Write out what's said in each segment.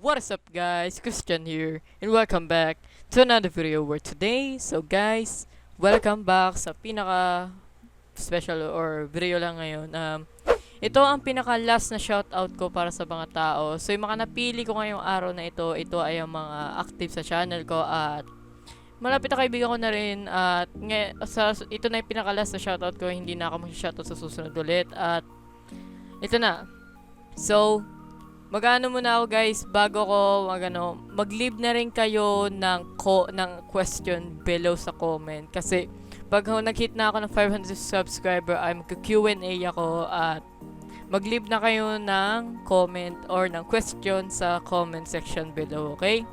what is up guys, Christian here, and welcome back to another video where today, guys, welcome back sa pinaka special or video lang ngayon. Ito ang pinaka last na shoutout ko para sa mga tao. So yung mga napili ko ngayong araw na ito ay ang mga active sa channel ko at malapit na kaibigan ko na rin at ito na yung pinaka last na shoutout ko, hindi na ako mag-shoutout sa susunod ulit at ito na. So, mag-ano muna ako guys, bago ko mag-leave na rin kayo ng question below sa comment. Kasi, pag nag-hit na ako ng 500 subscriber, ay mag-Q&A ako at mag-leave na kayo ng comment or ng question sa comment section below, okay?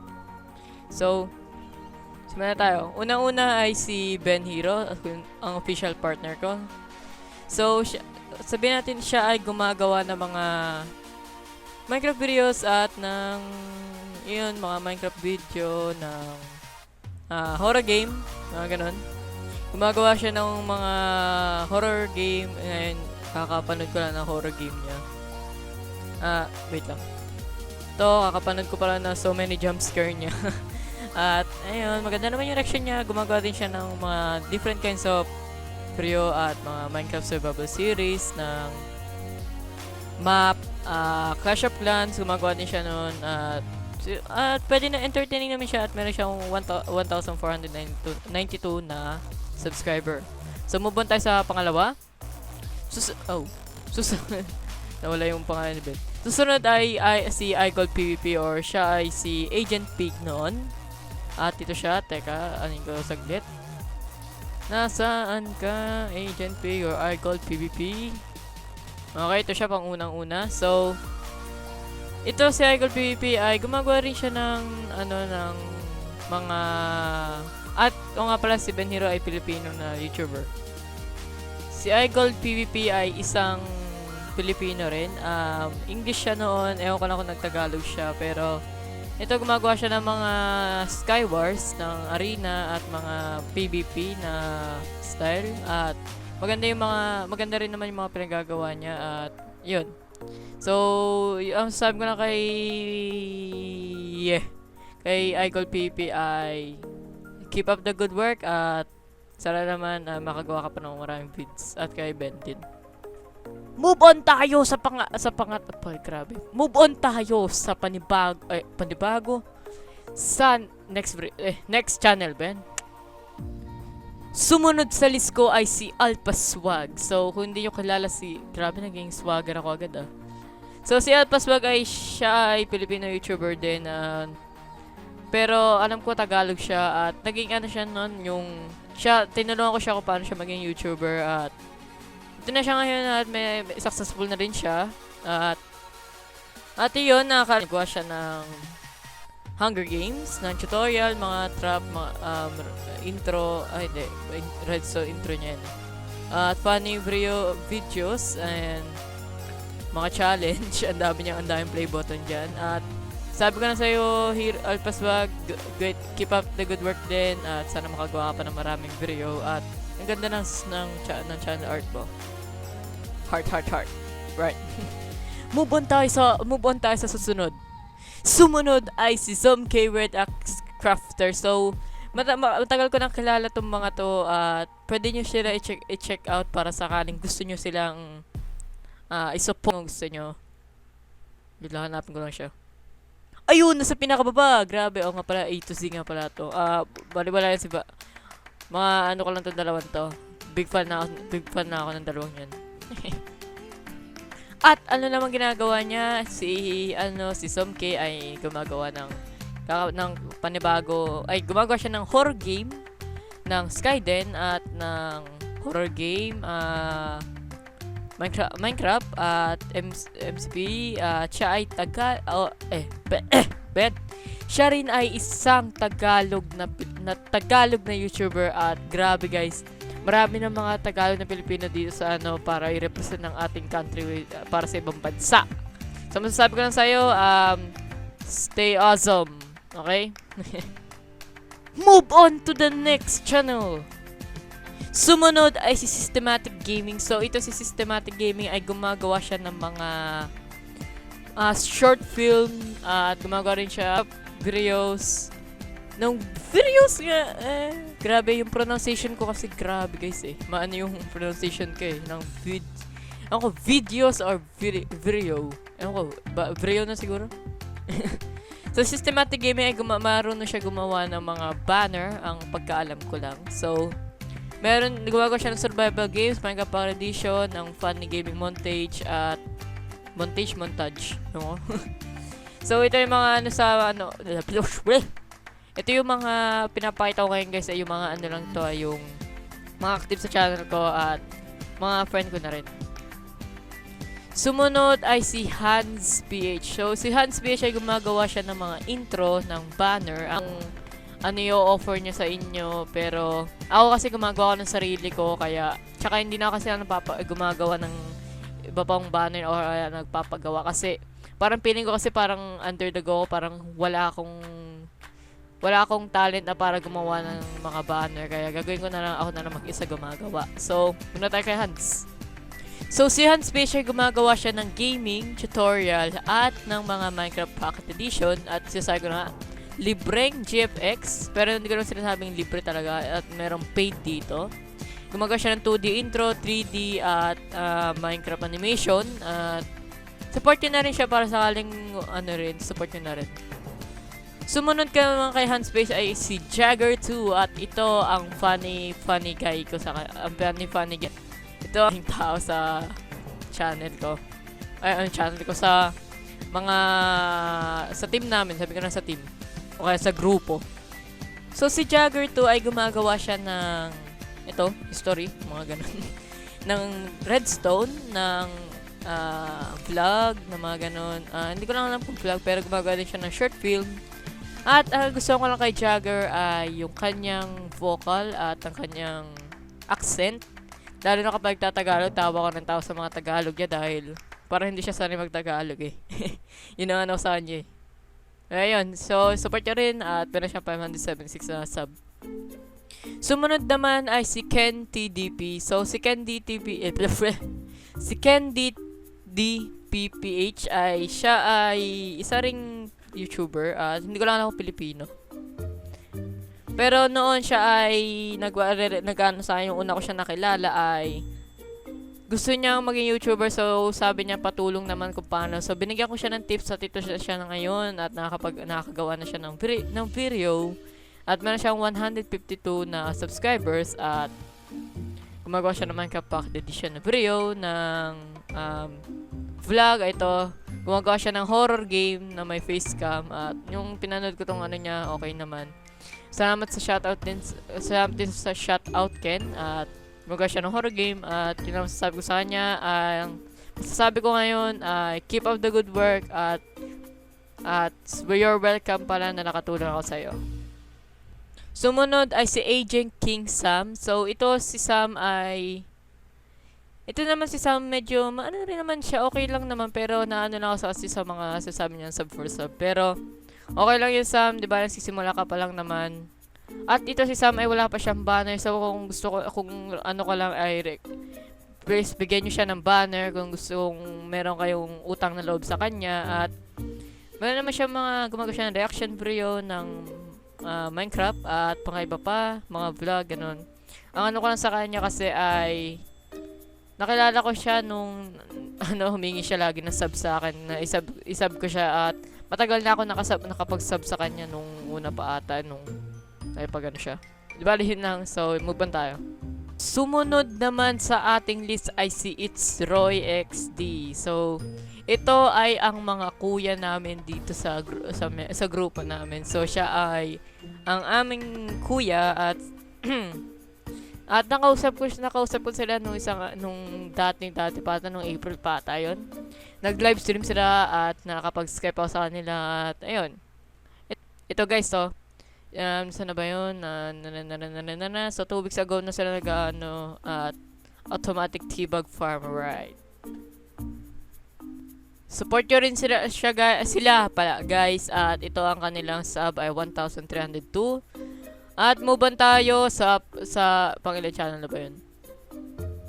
So, simulan na tayo. Unang-una ay si Ben Hero, ang official partner ko. So, sabihin natin siya ay gumagawa ng mga Minecraft videos at ng mga Minecraft video ng horror game, mga ganun. Gumagawa siya ng mga horror game and kakapanood ko lang ng horror game niya. Wait lang. Kakapanood ko pala na so many jump scare niya. At ayun, maganda naman yung reaction niya. Gumagawa din siya ng mga different kinds of video at mga Minecraft survival series ng map, Clash of Clans, gumagawa din siya noon at pwede na entertaining naman siya at meron siyang 1,492 na subscriber. So move on tayo sa pangalawa. Susunod nawala yung pangalan ni Ben. Susunod ay si iGold PvP or siya ay si Agent Pig noon. At ito siya, teka, anin ko saglit. Nasaan ka, Agent Pig or iGold PvP? Okay, ito siya pang unang-una. So, ito si iGold PvP ay gumagawa rin siya ng ng mga nga pala si Ben Hero ay Pilipino na YouTuber. Si iGold PvP ay isang Pilipino rin. English siya noon, ewan ko lang kung nagtagalog siya, pero ito gumagawa siya ng mga Skywars ng arena at mga PvP na style at maganda rin naman yung mga pinagagawa niya at yun. So, ang sabi ko na kay iGold PvP ay keep up the good work at sana naman makagawa ka pa ng maraming vids at kay Ben din. Move on tayo grabe. Move on tayo sa panibago sa next channel, Ben. Sumunod sa list ko ay si Alpha Swag. So, kung hindi nyo kilala grabe, naging swagger ako agad So, si Alpha Swag siya ay Filipino YouTuber din. Pero, alam ko Tagalog siya at naging siya nun, tinulungan ko siya kung paano siya maging YouTuber at ito na siya ngayon at may successful na rin siya. At yun, nakagawa siya ng Hunger Games, ng tutorial, mga trap, intro, redstone intro niya yan. At funny videos and mga challenge, ang daming play button dyan. At sabi ko na sa'yo, Alpha Swag, keep up the good work din at sana makagawa ka pa ng maraming video at ang ganda ng channel art mo. Heart. Right. Move on tayo sa susunod. Sumunod ay si Zomk Red Axe Crafter. So, matagal ko nang kilala tong mga to at pwede nyo sila i-check out para sakaling gusto nyo silang isupport kung gusto nyo. Hanapin ko lang siya. Ayun, nasa pinakababa. Grabe, nga pala, A to Z nga pala to. Bali-bala yan mga ko lang tong dalawang to. Big fan na ako ng dalawang yan. At naman ginagawa niya, si Zomk ay gumagawa ng panibago, gumagawa siya ng horror game ng Skyden at ng horror game Minecraft at MCP at siya ay siya rin ay isang Tagalog na YouTuber at grabe guys, marami ng mga Tagalog na Pilipino dito sa para i-represent ng ating country para sa ibang bansa. So masasabi ko lang sa'yo, stay awesome. Okay? Move on to the next channel. Sumunod ay si Systematic Gaming. So ito si Systematic Gaming ay gumagawa siya ng mga short film at gumagawa rin siya videos. Nung videos nga, grabe yung pronunciation ko kasi grabe guys Maano yung pronunciation ko ng videos or video. Video na siguro. So, Systematic Gaming ay marunong siya gumawa ng mga banner, ang pagkaalam ko lang. So, gumagawa siya ng survival games, Minecraft Pocket Edition, ng funny gaming montage, at montage. No? So, ito yung mga ito yung mga pinapakita ko ngayon guys, ay yung mga lang to, yung mga active sa channel ko at mga friend ko na rin. Sumunod ay si Hans PH. So, si Hans PH ay gumagawa siya ng mga intro ng banner. Ang i-offer niya sa inyo. Pero, ako kasi gumagawa ng sarili ko. Kaya, tsaka hindi na kasi gumagawa ng iba pang banner or nagpapagawa. Kasi, parang feeling ko kasi parang under the go. Parang wala akong talent na para gumawa ng mga banner. Kaya gagawin ko na lang ako na lang mag-isa gumagawa. So, muna tayo kay Hans. So, si Hans Fisher gumagawa siya ng gaming, tutorial, at ng mga Minecraft Pocket Edition. At sinasabi ko na, libreng GFX. Pero hindi ko naman sinasabing libre talaga. At merong paid dito. Gumagawa siya ng 2D intro, 3D, at Minecraft animation. At support nyo na rin siya para sakaling support nyo na rin. Sumunod ka naman kay Hans Space ay si Jagger2 at ito ang funny guy ko funny guy. Ito ang tao sa channel ko. Sa sa team namin, sabi ko na sa team. O kaya sa grupo. So si Jagger2 ay gumagawa siya ng history, mga ganun. ng redstone, ng vlog, na mga ganun. Hindi ko lang alam kung vlog, pero gumagawa din siya ng short film. At gusto ko lang kay Jagger ay yung kanyang vocal at ang kanyang accent. Lalo na kapag tatagalog, tawa ko ng tao sa mga Tagalog niya dahil parang hindi siya sanay mag-Tagalog Yun ang sa kanya Ayun, so support niya rin at meron siya 576 na sub. Sumunod naman ay si Ken TDP. So si Ken DPPH siya ay isa ring YouTuber at hindi ko lang alam kung Pilipino. Pero noon siya ay nag-ano sa akin, yung una ko siya nakilala ay gusto niya maging YouTuber, so sabi niya patulong naman kung paano. So binigyan ko siya ng tips at ito siya na ngayon at nakakagawa na siya ng video at meron siyang 152 na subscribers at gumagawa siya ng Minecraft Pocket Edition na video ng vlog. Ito, gumagawa siya ng horror game na may facecam at yung pinanood ko tong niya, okay naman. Salamat sa shoutout din sa shoutout Ken at gumagawa siya ng horror game at yun ang masasabi ko sa kanya. Masasabi ko ngayon keep up the good work at you're welcome pala na nakatulong ako sa'yo. Sumunod ay si Agent King Sam. So ito si Sam medyo rin naman siya, okay lang naman, pero naano lang ako sa mga sasabi niya sub for sub. Pero okay lang yun, Sam, 'di ba? Nagsisimula ka pa lang naman. At ito si Sam ay wala pa siyang banner. So kung ano ka lang ay please bigyan niyo siya ng banner kung meron kayong utang na loob sa kanya. At meron naman siya gumagawa siya ng reaction video ng Minecraft at iba pa, mga vlog, ganun. Ang ano ko lang sa kanya kasi ay nakilala ko siya nung humingi siya lagi ng sub sa akin, na isub ko siya at matagal na ako nakapag-sub sa kanya nung una pa ata, nung nakipag siya. Di ba lihin lang, so move on tayo. Sumunod naman sa ating list ay si It's Roy XD. So, ito ay ang mga kuya namin dito sa grupo namin. So, siya ay ang aming kuya at at nakausap ko sila nung dati pa nung April pa ata yun. Nag-live stream sila at nakakapag-Skype ako sa kanila at ayun. Ito guys, so sana ba yun? So 2 weeks ago na sila at automatic T-Bug farm, right? Support nyo rin sila pala guys, at ito ang kanilang sub ay 1,302. At move on tayo sa pangilan channel na ba yun?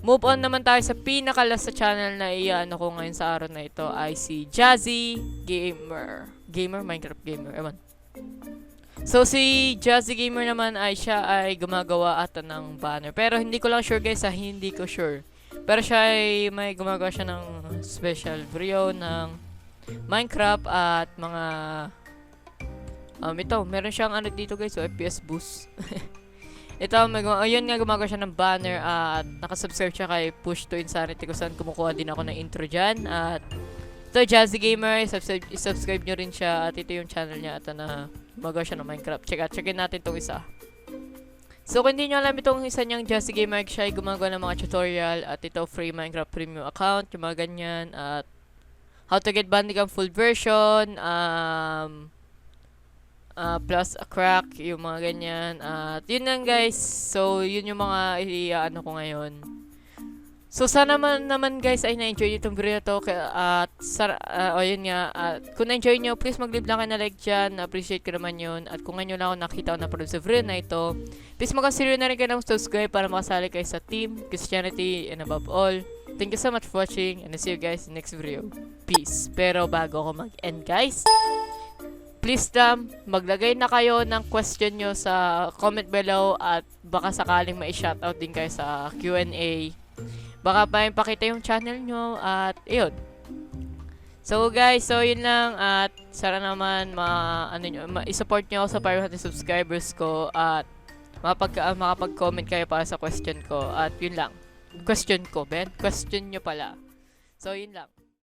move on naman tayo sa pinakalas sa channel na iyaano ko ngayon sa araw na ito ay si Jazzy Gamer. Minecraft Gamer, ewan. So si Jazzy Gamer naman ay siya ay gumagawa ata ng banner. Pero hindi ko lang sure guys, hindi ko sure. Pero siya ay may gumagawa siya ng special video ng Minecraft at mga ito, meron siyang ano dito guys, so FPS boost. Ito, ayun nga, gumagawa siya ng banner at nakasubscribe siya kay Push to Insanity kung saan kumukuha din ako ng intro dyan. At ito, Jazzy Gamer, subscribe nyo rin siya at ito yung channel niya at na gumagawa siya ng Minecraft. Checkin natin itong isa. So, kung hindi nyo alam itong isa niyang Jazzy Gamer, siya ay gumagawa ng mga tutorial at ito, free Minecraft Premium account, yung mga ganyan. At how to get Bandicam full version, plus a crack, yung mga ganyan. At yun lang guys. So, yun yung mga ano ko ngayon. So, sana naman guys ay na-enjoy nyo itong video to. At, yun nga. Kung na-enjoy nyo, please mag-leave lang kayo na like dyan. Appreciate ko naman yun. At kung ngayon lang ako nakita o napanood sa video na ito, please mag-consider na rin kayo ng subscribe para makasali kayo sa Team Christianity and above all. Thank you so much for watching and I'll see you guys in the next video. Peace. Pero bago ako mag-end guys, please maglagay na kayo ng question nyo sa comment below at baka sakaling ma-shoutout din kayo sa Q&A. Baka pa pakita yung channel nyo at yun. So guys, so yun lang at sana naman i-support nyo ako sa 500 subscribers ko at makapag-comment kayo para sa question ko at yun lang. Question ko, Ben. Question nyo pala. So yun lang.